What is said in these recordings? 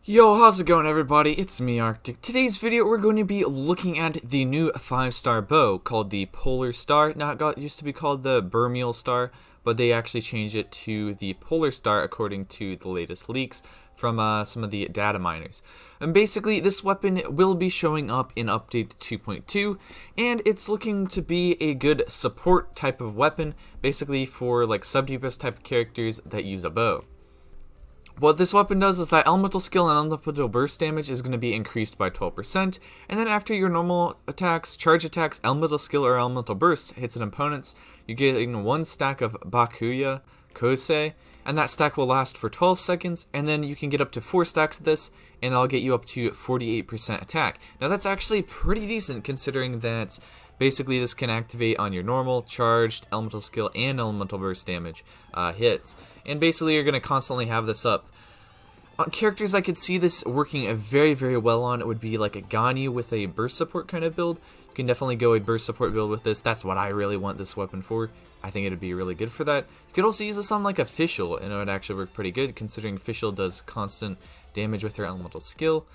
Yo, how's it going everybody? It's me, Arctic. Today's video we're going to be looking at the new 5-star bow called the Polar Star. Now it used to be called the Brumal Star, but they actually changed it to the Polar Star according to the latest leaks from some of the data miners. And basically this weapon will be showing up in update 2.2, and it's looking to be a good support type of weapon, basically for like sub-DPS type of characters that use a bow. What this weapon does is that elemental skill and elemental burst damage is going to be increased by 12%, and then after your normal attacks, charge attacks, elemental skill or elemental burst hits an opponent's, you get one stack of Bakuya Kosei, and that stack will last for 12 seconds, and then you can get up to 4 stacks of this, and I'll get you up to 48% attack. Now that's actually pretty decent considering that basically this can activate on your normal, charged, elemental skill, and elemental burst damage hits. And basically you're going to constantly have this up. On characters I could see this working very, very well on, it would be like a Ganyu with a burst support kind of build. You can definitely go a burst support build with this. That's what I really want this weapon for. I think it would be really good for that. You could also use this on like a Fischl, and it would actually work pretty good considering Fischl does constant damage with her elemental skill.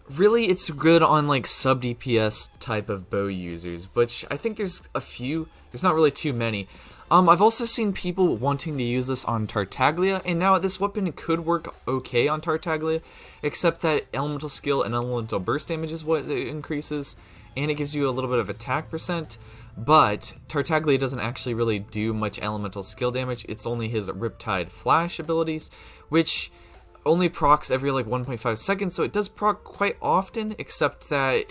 Really, it's good on like sub DPS type of bow users, which I think there's a few. There's not really too many. I've also seen people wanting to use this on Tartaglia, and now this weapon could work okay on Tartaglia, except that elemental skill and elemental burst damage is what it increases, and it gives you a little bit of attack percent, but Tartaglia doesn't actually really do much elemental skill damage. It's only his Riptide Flash abilities, which only procs every like 1.5 seconds, so it does proc quite often, except that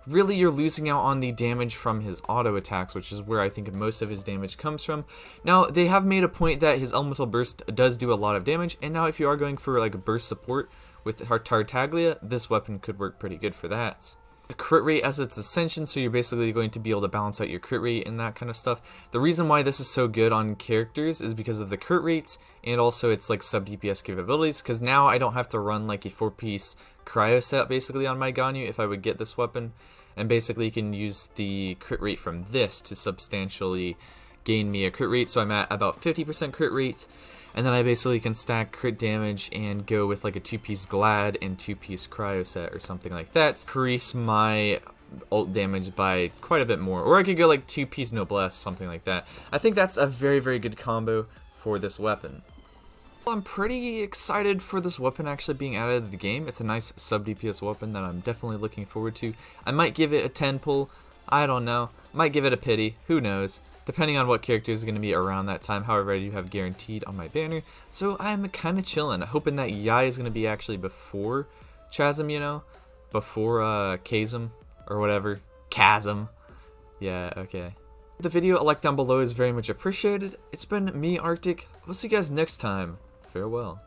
really you're losing out on the damage from his auto attacks, which is where I think most of his damage comes from. Now, they have made a point that his elemental burst does do a lot of damage, and now if you are going for like a burst support with Tartaglia, this weapon could work pretty good for that. The crit rate as its ascension, so you're basically going to be able to balance out your crit rate and that kind of stuff. The reason why this is so good on characters is because of the crit rates and also its like sub DPS capabilities, because now I don't have to run like a 4-piece cryo set basically on my Ganyu if I would get this weapon, and basically you can use the crit rate from this to substantially gain me a crit rate, so I'm at about 50% crit rate. And then I basically can stack crit damage and go with like a 2-piece Glad and 2-piece Cryo set or something like that. Increase my ult damage by quite a bit more. Or I could go like 2-piece Noblesse, something like that. I think that's a very, very good combo for this weapon. I'm pretty excited for this weapon actually being added to the game. It's a nice sub DPS weapon that I'm definitely looking forward to. I might give it a 10 pull. I don't know. Might give it a pity. Who knows? Depending on what characters are going to be around that time. However, I do have guaranteed on my banner. So I'm kind of chilling, hoping that Yai is going to be actually before Chasm, you know? Before Chasm or whatever. Chasm. Yeah, okay. The video, a like down below is very much appreciated. It's been me, Arctic. I'll see you guys next time. Farewell.